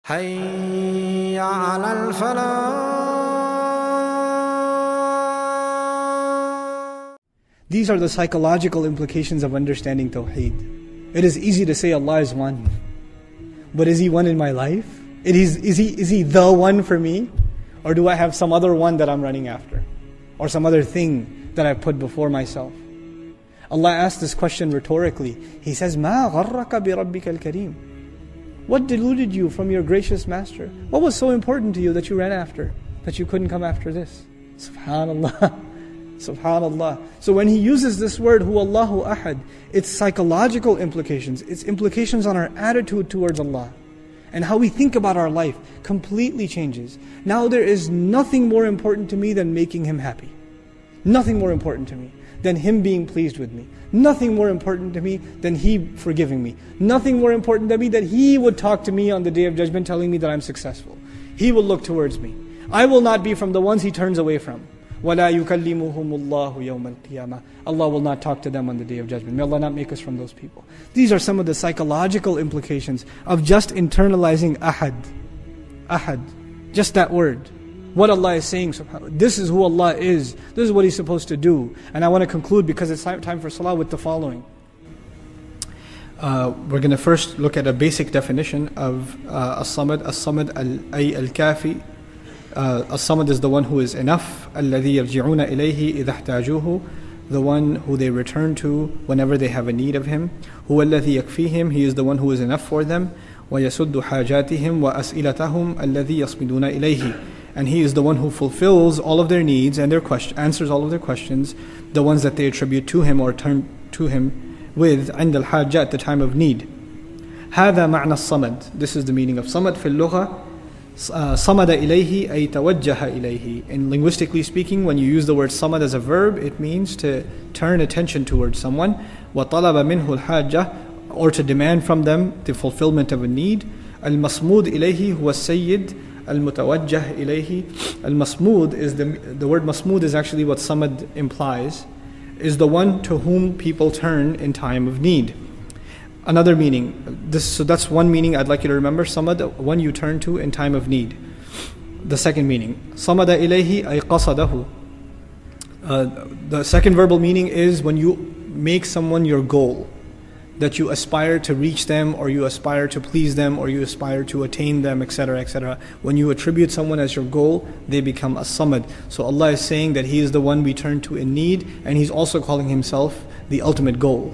حي على الفلاح. These are the psychological implications of understanding tawheed. It is easy to say Allah is one, but is He one in my life? Is he the one for me? Or do I have some other one that I'm running after? Or some other thing that I've put before myself? Allah asked this question rhetorically. He says, مَا غَرَّكَ بِرَبِّكَ الْكَرِيمِ. What deluded you from your gracious Master? What was so important to you that you ran after, that you couldn't come after this? Subhanallah. Subhanallah. So when he uses this word, Huwallahu Ahad, its psychological implications, its implications on our attitude towards Allah, and how we think about our life completely changes. Now there is nothing more important to me than making Him happy. Nothing more important to me than Him being pleased with me. Nothing more important to me than He forgiving me. Nothing more important to me that He would talk to me on the Day of Judgment telling me that I'm successful. He will look towards me. I will not be from the ones He turns away from. وَلَا يُكَلِّمُهُمُ اللَّهُ يَوْمَ الْقِيَامَةِ. Allah will not talk to them on the Day of Judgment. May Allah not make us from those people. These are some of the psychological implications of just internalizing ahad. Ahad. Just that word. What Allah is saying, subhanAllah. This is who Allah is. This is what He's supposed to do. And I want to conclude, because it's time for salah, with the following. We're going to first look at a basic definition of as-samad. As-samad ay al-kafi. As-samad is the one who is enough. الَّذِي يَرْجِعُونَ إِلَيْهِ إِذَا احْتَاجُوهُ. The one who they return to whenever they have a need of Him. هُوَ الَّذِي يَكْفِيهِم. He is the one who is enough for them. وَيَسُدُّ حَاجَاتِهِمْ وَأَسْئِلَتَهُمْ الَّذِي يَصْمِدُونَ إِلَيْهِ. And He is the one who fulfills all of their needs and answers all of their questions, the ones that they attribute to Him or turn to Him with, عند الحاجة, at the time of need. هذا معنى الصمد. This is the meaning of samad في اللغة. صمد إليه أي توجه إليه. In linguistically speaking, when you use the word samad as a verb, it means to turn attention towards someone. وطلب منه الحاجة, or to demand from them the fulfillment of a need. المصمود إليه هو السيد المتوجه إليه. Al-Masmood is the word Masmood is actually what Samad implies, is the one to whom people turn in time of need. Another meaning, so that's one meaning I'd like you to remember. Samad, one you turn to in time of need. The second meaning, Samada ilayhi ay qasadahu. The second verbal meaning is when you make someone your goal, that you aspire to reach them, or you aspire to please them, or you aspire to attain them, etc., etc. When you attribute someone as your goal, they become as-samad. So Allah is saying that He is the one we turn to in need, and He's also calling Himself the ultimate goal.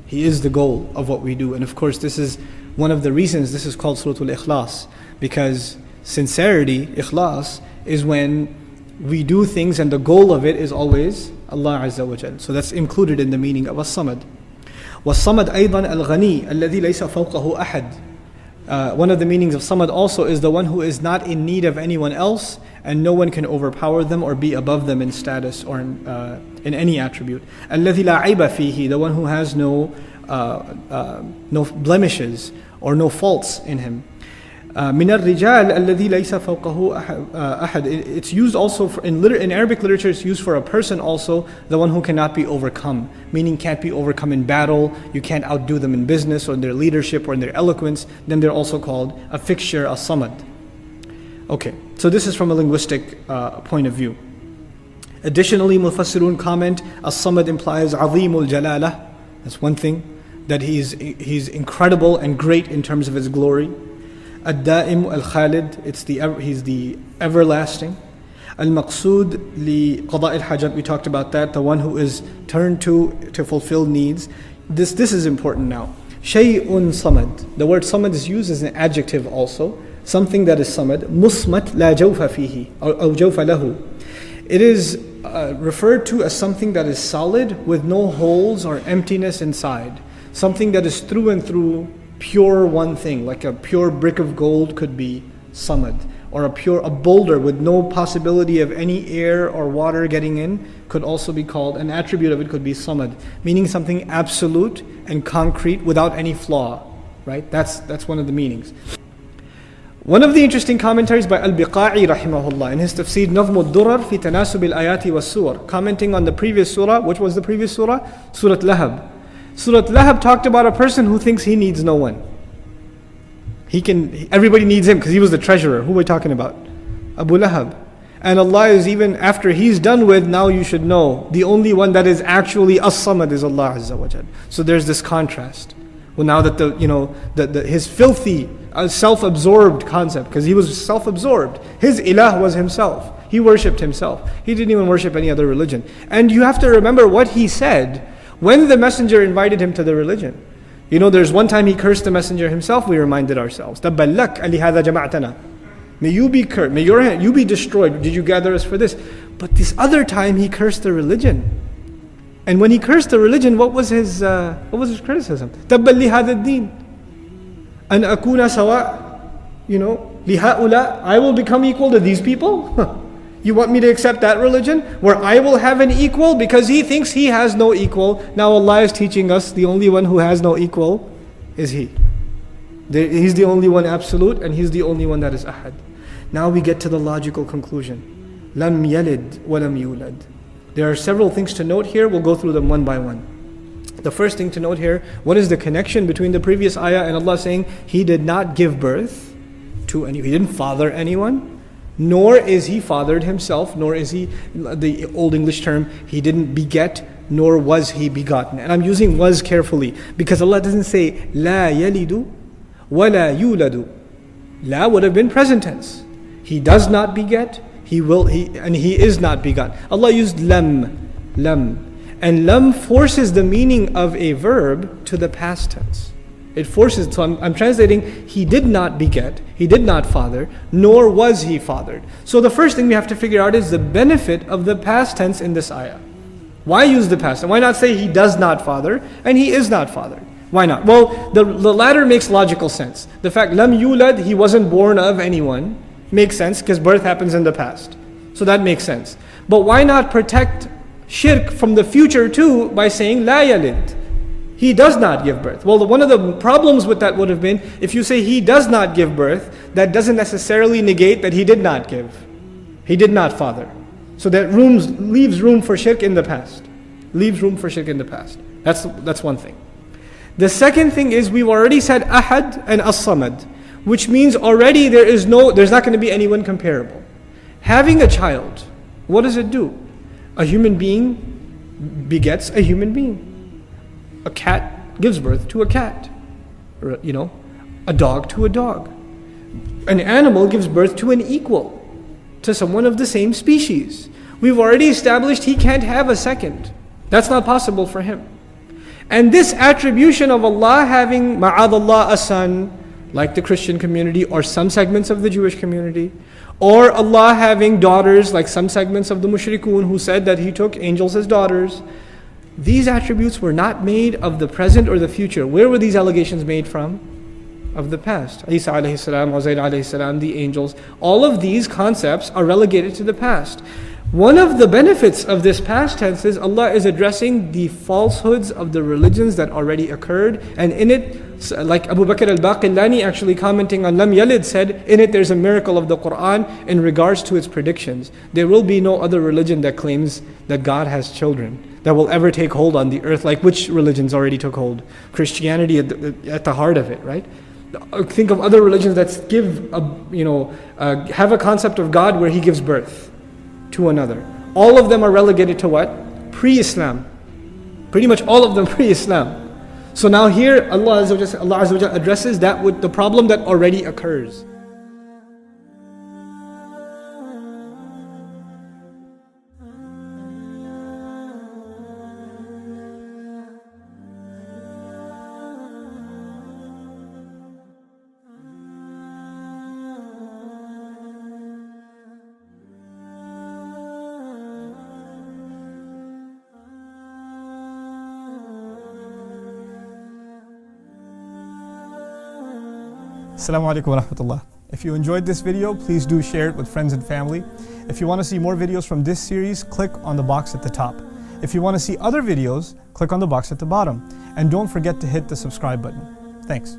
He is the goal of what we do. And of course, this is one of the reasons this is called Suratul Ikhlas, because sincerity, ikhlas, is when we do things and the goal of it is always Allah Azza wa Jal. So that's included in the meaning of as-samad. وَالصَّمَدْ أَيْضًا الْغَنِي الَّذِي لَيْسَ فَوْقَهُ أَحَدٌ. One of the meanings of samad also is the one who is not in need of anyone else, and no one can overpower them or be above them in status or in any attribute. الَّذِي لَا عَيْبَ فِيهِ. The one who has no blemishes or no faults in him. مِنَ الرِّجَالِ الَّذِي لَيْسَ فَوْقَهُ أَحَدٌ. It's used also in Arabic literature. It's used for a person also, the one who cannot be overcome, meaning can't be overcome in battle. You can't outdo them in business or in their leadership or in their eloquence. Then they're also called a fixture, a samad. Okay, so this is from a linguistic point of view. Additionally, Mufassirun comment, as-samad implies azimul jalala. That's one thing, that he's incredible and great in terms of His glory. Ad-Da'im al-Khalid, He's the everlasting. Al-Maqsood li-Qada' al-Hajat, we talked about that, the one who is turned to fulfill needs. This is important now. Shay'un samad. The word samad is used as an adjective also. Something that is samad. Musmat la jawfa fihi, or jawfa lahu. It is referred to as something that is solid with no holes or emptiness inside. Something that is through and through pure one thing, like a pure brick of gold could be samad, or a boulder with no possibility of any air or water getting in could also be called, an attribute of it could be samad, meaning something absolute and concrete without any flaw, right? That's one of the meanings. One of the interesting commentaries by Al-Biqa'i rahimahullah in his tafsir Nazm al-Durar fi tanasub al-ayati was-suwar, commenting on the previous surah. Which was the previous surah? Surah Lahab. Surah Lahab talked about a person who thinks he needs no one. Everybody needs him because he was the treasurer. Who are we talking about? Abu Lahab. And Allah is even after he's done with, now you should know, the only one that is actually as-samad is Allah Azza wa Jal. So there's this contrast. Well, now that his filthy, self-absorbed concept, because he was self-absorbed. His ilah was himself. He worshipped himself. He didn't even worship any other religion. And you have to remember what he said when the messenger invited him to the religion. There's one time he cursed the messenger himself, we reminded ourselves. تَبًّا لَكَ أَلِهَذَا جَمَعْتَنَا. May you be cursed, may you be destroyed. Did you gather us for this? But this other time he cursed the religion. And when he cursed the religion, what was his criticism? تَبًّا لِهَذَا الدِّينِ أَنْ أَكُونَ سَوَاء لِهَؤُلَاء. I will become equal to these people? You want me to accept that religion where I will have an equal because he thinks he has no equal? Now Allah is teaching us the only one who has no equal is He. He's the only one absolute and He's the only one that is ahad. Now we get to the logical conclusion. Lam yalid wa lam yulad. There are several things to note here. We'll go through them one by one. The first thing to note here, what is the connection between the previous ayah and Allah saying He did not give birth to anyone? He didn't father anyone. Nor is He fathered Himself, nor is He, the old English term, He didn't beget, nor was He begotten. And I'm using was carefully, because Allah doesn't say, La yalidu, wa la yuladu. La would have been present tense. He does not beget, and He is not begotten. Allah used lam. And lam forces the meaning of a verb to the past tense. It forces, so I'm translating, He did not beget, He did not father, nor was He fathered. So the first thing we have to figure out is the benefit of the past tense in this ayah. Why use the past? And why not say He does not father and He is not fathered? Why not? Well, the latter makes logical sense. The fact, lam yulad, He wasn't born of anyone, makes sense because birth happens in the past. So that makes sense. But why not protect shirk from the future too by saying la yalid? He does not give birth. Well, one of the problems with that would have been, if you say He does not give birth, that doesn't necessarily negate that He did not give. He did not father. So that leaves room for shirk in the past. Leaves room for shirk in the past. That's one thing. The second thing is, we've already said ahad and as-samad, which means already there's not going to be anyone comparable. Having a child, what does it do? A human being begets a human being. A cat gives birth to a cat, a dog to a dog. An animal gives birth to an equal, to someone of the same species. We've already established he can't have a second. That's not possible for him. And this attribution of Allah having ma'adallah a son, like the Christian community or some segments of the Jewish community, or Allah having daughters like some segments of the mushrikun who said that He took angels as daughters, these attributes were not made of the present or the future. Where were these allegations made from? Of the past. Isa alayhi salam, Uzair alayhi salam, the angels. All of these concepts are relegated to the past. One of the benefits of this past tense is Allah is addressing the falsehoods of the religions that already occurred. And in it, like Abu Bakr al-Baqillani actually commenting on Lam Yalid said, in it there's a miracle of the Quran in regards to its predictions. There will be no other religion that claims that God has children that will ever take hold on the earth, like which religions already took hold? Christianity at the heart of it, right? Think of other religions that have a concept of God where He gives birth to another. All of them are relegated to what? Pre-Islam. Pretty much all of them pre-Islam. So now here Allah Azza wa Jalla addresses that with the problem that already occurs. Assalamu alaikum wa rahmatullah. If you enjoyed this video, please do share it with friends and family. If you want to see more videos from this series, click on the box at the top. If you want to see other videos, click on the box at the bottom. And don't forget to hit the subscribe button. Thanks.